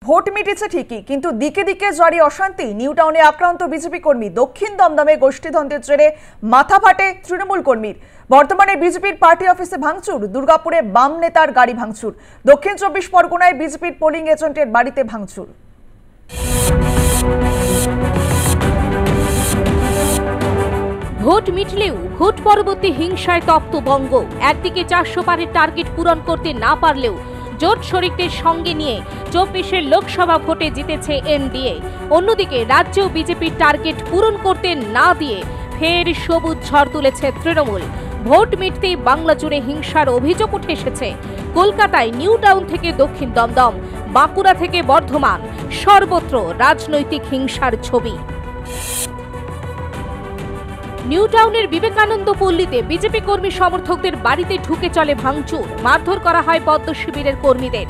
Vote মিটেছে ঠিকই, কিন্তু দিকে দিকে জারি অশান্তি। নিউ টাউনে আক্রান্ত বিজেপি কর্মী, দক্ষিণ দমদমে গোষ্ঠীদ্বন্দ্বের জেরে মাথা ফাটে তৃণমূল কর্মীর। বর্তমানে বিজেপির পার্টি অফিসে ভাঙচুর, দুর্গাপুরে বাম নেতার গাড়ি ভাঙচুর, দক্ষিণ 24 পরগনায় বিজেপির পোলিং এজেন্টের বাড়িতে ভাঙচুর। ভোট মিটলেও ভোট পরবর্তী হিংসায় তপ্ত বঙ্গ। একদিকে 400 পারের টার্গেট পূরণ করতে না পারলেও জোট শরিকদের সঙ্গে নিয়ে 24-এর লোকসভা ভোটে জিতেছে এনডিএ। অন্যদিকে রাজ্যেও বিজেপির টার্গেট পূরণ করতে না দিয়ে ফের সবুজ ঝড় তুলেছে তৃণমূল। ভোট মিটতেই বাংলা জুড়ে হিংসার অভিযোগ উঠে এসেছে। কলকাতায় নিউ টাউন থেকে দক্ষিণ দমদম, বাঁকুড়া থেকে বর্ধমান, সর্বত্র রাজনৈতিক হিংসার ছবি। নিউ টাউনের বিবেকানন্দ পল্লীতে বিজেপি কর্মী সমর্থকদের বাড়িতে ঢুকে চলে ভাঙচুর, মারধর করা হয় পদ্ম শিবিরের কর্মীদের।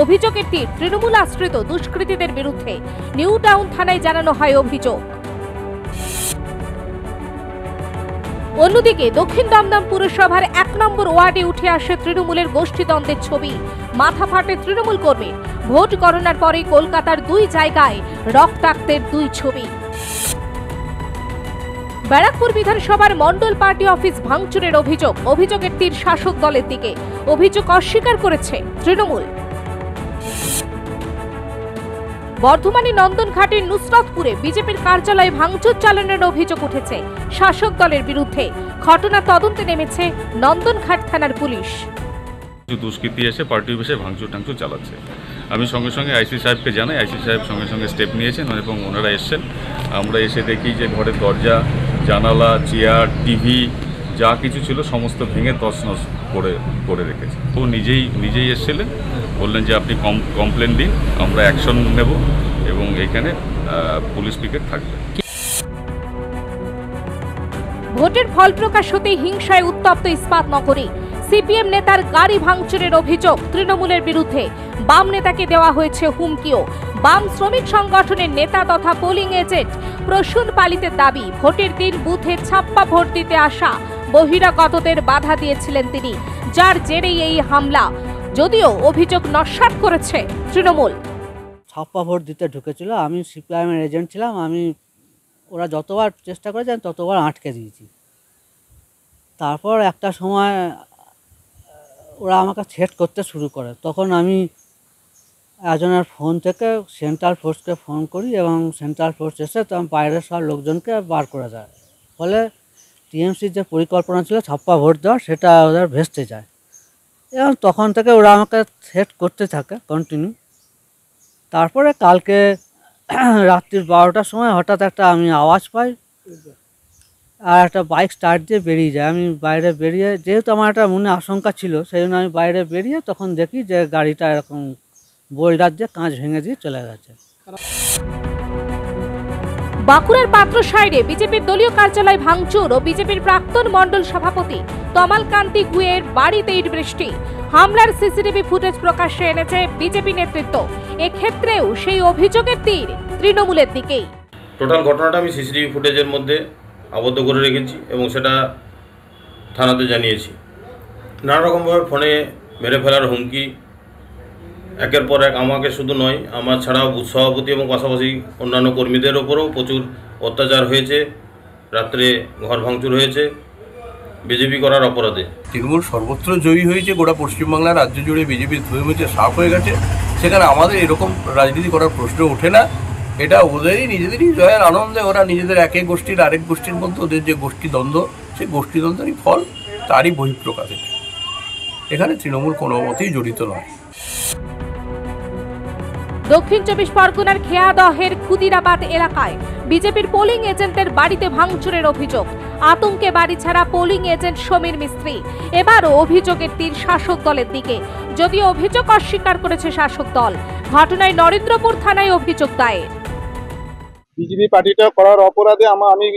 অভিযোগের তীর তৃণমূল আশ্রিত দুষ্কৃতীদের বিরুদ্ধে। নিউ টাউন থানায় জানানো হয় অভিযোগ। অন্যদিকে দক্ষিণ দমদম পুরসভার 1 নম্বর ওয়ার্ডে উঠে আসে তৃণমূলের গোষ্ঠীদ্বন্দ্বের ছবি। মাথা ফাটে তৃণমূল কর্মীর। ভোট গণনার পরে কলকাতার 2 জায়গায় রক্তাক্তের 2 ছবি। ব্যারাকপুর বিধানসভার মন্ডল পার্টি অফিস ভাঙচুরের অভিযোগের তীর শাসক দলের দিকে। অভিযোগ অস্বীকার করেছে তৃণমূল। বর্ধমানে নন্দনঘাটের নুসরতপুরে বিজেপির কার্যালয়ে ভাঙচুর চালানোর অভিযোগ উঠেছে শাসক দলের বিরুদ্ধে। ঘটনা তদন্তে নেমেছে নন্দনঘাট থানার পুলিশ। দুষ্কৃতী এসে পার্টি অফিসে ভাঙচুর চালাচ্ছে। আমি সঙ্গে সঙ্গে আইসি সাহেবকে জানাই। আইসি সাহেব সঙ্গে সঙ্গে স্টেপ নিয়েছেন এবং ওনারা এসছেন। আমরা এসে দেখি যে ঘরের দরজা, জানালা, চেয়ার, টিভি যা কিছু ছিল সমস্ত ভেঙে তছনছ করে রেখেছে। ও নিজেই এসেছিলেন, বললেন যে আপনি কমপ্লেন দিন, আমরা অ্যাকশন নেব এবং এখানে পুলিশ পিকেট থাকবে। ভোটের ফল প্রকাশ হতেই হিংসায় উত্তপ্ত ইস্পাত নগরী। সিপিএম নেতার গাড়ি ভাঙচুরের অভিযোগ তৃণমূলের বিরুদ্ধে। বাম নেতাকে দেওয়া হয়েছে হুমকিও। বাম শ্রমিক সংগঠনের নেতা তথা পোলিং এজেন্ট প্রসূন পালিতের দাবি, ভোটের দিন বুথে ছাপ্পা ভোট দিতে আসা বহিরাগতদের বাধা দিয়েছিলেন তিনি, যার জেরেই এই হামলা। যদিও অভিযোগ নস্যাৎ করেছে তৃণমূল। ছাপ্পা ভোট দিতে ঢুকেছিল, আমি সিপিআইএমের এজেন্ট ছিলাম। ওরা যতবার চেষ্টা করেছে আমি ততবার আটকে দিয়েছি। তারপর একটা সময় ওরা আমাকে থ্রেট করতে শুরু করে। তখন আমি একজনের ফোন থেকে সেন্ট্রাল ফোর্সকে ফোন করি এবং সেন্ট্রাল ফোর্স এসে তখন বাইরের সব লোকজনকে বার করে দেয়। ফলে টিএমসির যে পরিকল্পনা ছিল ছাপ্পা ভোট দেওয়ার, সেটা ওদের ভেস্তে যায়। এবং তখন থেকে ওরা আমাকে থ্রেট করতে থাকে কন্টিনিউ। তারপরে কালকে রাত্রির 12টার সময় হঠাৎ আমি আওয়াজ পাই আর একটা বাইক স্টার্ট দিয়ে বেরিয়ে যায়। আমি বাইরে বেরিয়ে, যেহেতু আমার একটা মনে আশঙ্কা ছিল, সেই জন্য আমি বাইরে বেরিয়ে তখন দেখি যে গাড়িটা এরকম বোল্ডার দিয়ে কাঁচ ভেঙে দিয়ে চলে গেছে। বাঁকুড়ার পাত্রসায়রে বিজেপির দলীয় কার্যালয় ভাঙচুর ও বিজেপির প্রাক্তন মণ্ডল সভাপতি তমাল কান্তি গুয়ের বাড়িতে ইট বৃষ্টি। হামলার সিসিটিভি ফুটেজ প্রকাশ্যে এনেছে বিজেপি নেতৃত্ব। এক্ষেত্রেও সেই অভিযোগের তীর তৃণমূলের দিকেই। টোটাল ঘটনাটা আমি সিসিটিভি ফুটেজের মধ্যে আবদ্ধ করে রেখেছি এবং সেটা থানাতে জানিয়েছি। নানা রকমভাবে ফোনে মেরে ফেলার হুমকি একের পর এক, আমাকে শুধু নয়, আমার ছাড়াও বুথ সভাপতি এবং পাশাপাশি অন্যান্য কর্মীদের ওপরেও প্রচুর অত্যাচার হয়েছে। রাত্রে ঘর ভাঙচুর হয়েছে বিজেপি করার অপরাধে। তৃণমূল সর্বত্র জয়ী হয়েছে, গোটা পশ্চিমবাংলার রাজ্য জুড়ে বিজেপির ধুয়েমুছে সাফ হয়ে গেছে। সেখানে আমাদের এরকম রাজনীতি করার প্রশ্ন ওঠে না। এটা ওদেরই নিজেদেরই জয়ের আনন্দে ওরা নিজেদের এক গোষ্ঠীর আরেক গোষ্ঠীর মধ্যে ওদের যে গোষ্ঠীদ্বন্দ্ব, সেই গোষ্ঠীদ্বন্দ্বেরই ফল, তারই বহিঃপ্রকাশ। এখানে তৃণমূল কোনো মতেই জড়িত নয়। দক্ষিণ 24 পরগনার খেয়াদহের খুদিরাবাদ এলাকায় বিজেপির পোলিং এজেন্টের বাড়িতে ভাঙচুরের অভিযোগ। আতঙ্কে বাড়ি ছাড়া পোলিং এজেন্ট সমীর মিস্ত্রি। এবারও অভিযোগের তীর শাসক দলের দিকে, যদিও অভিযোগ অস্বীকার করেছে শাসক দল। ঘটনায় নরেন্দ্রপুর থানায় অভিযোগ দায়ের। বিজেপি পার্টিটা করার অপরাধে আমি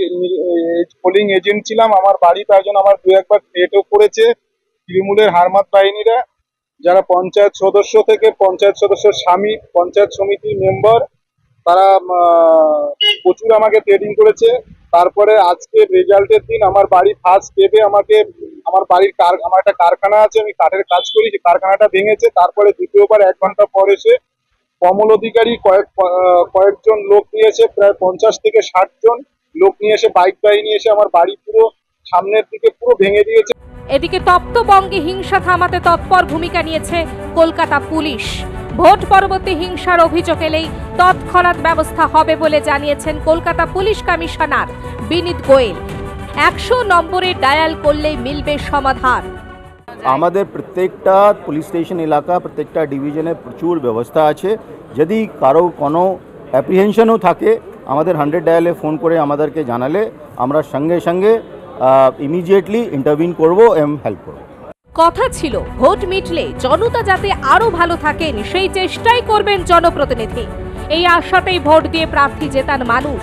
পোলিং এজেন্ট ছিলাম। আমার বাড়ি তার জন্য আমার 2-1বার থ্রেটও করেছে তৃণমূলের হারমাত বাহিনীরা, যারা পঞ্চায়েত সদস্য থেকে পঞ্চায়েত সদস্যের স্বামী, পঞ্চায়েত সমিতির মেম্বার, তারা প্রচুর আমাকে থ্রেটিং করেছে। তারপরে আজকে রেজাল্টের দিন আমার বাড়ি ফার্স্ট স্টেপে আমাকে, আমার বাড়ির আমার একটা কারখানা আছে, আমি কাঠের কাজ করি, যে কারখানাটা ভেঙেছে। তারপরে দ্বিতীয়বার 1 ঘন্টা পর এসে কমল অধিকারী কয়েকজন লোক নিয়ে এসে প্রায় 50 থেকে 60 জন লোক নিয়ে এসে বাইক নিয়ে এসে আমার বাড়ি পুরো সামনের দিকে পুরো ভেঙে দিয়েছে। এদিকে তপ্তবঙ্গে হিংসা থামাতে তৎপর ভূমিকা নিয়েছে কলকাতা পুলিশ। ভোট পরবর্তী হিংসার অভিযোগ এলেই তৎক্ষণাৎ ব্যবস্থা হবে বলে জানিয়েছেন কলকাতা পুলিশ কমিশনার বিনীত গোয়েল। 100 নম্বরে ডায়াল করলেই মিলবে সমাধান। আমাদের প্রত্যেকটা পুলিশ স্টেশন এলাকা প্রত্যেকটা ডিভিশনে প্রচুর ব্যবস্থা আছে। যদি কারো কোনো অ্যাপ্রিহেনশনও থাকে আমাদের 100 ডায়ালে ফোন করে আমাদেরকে জানালে আমরা সঙ্গে সঙ্গে ইমিডিয়েটলি ইন্টারভিন করব এবং হেল্প করব। কথা ছিল ভোট মিটলে জনতা যাতে আরো ভালো থাকেন সেই চেষ্টাই করবেন জনপ্রতিনিধি। এই আশাতেই ভোট দিয়ে প্রার্থী জেতান মানুষ।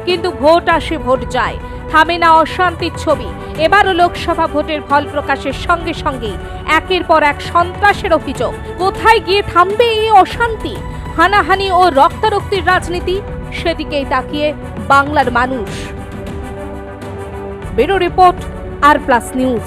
কিন্তু ভোট আসে ভোট যায়, থামে না অশান্তির ছবি। এবারও লোকসভা ভোটের ফল প্রকাশের সঙ্গে সঙ্গেই একের পর এক সন্ত্রাসের অভিযোগ। কোথায় গিয়ে থামবে এই অশান্তি, হানাহানি ও রক্তারক্তির রাজনীতি? সেদিকেই তাকিয়ে বাংলার মানুষ। ব্যুরো রিপোর্ট, আর প্লাস নিউজ।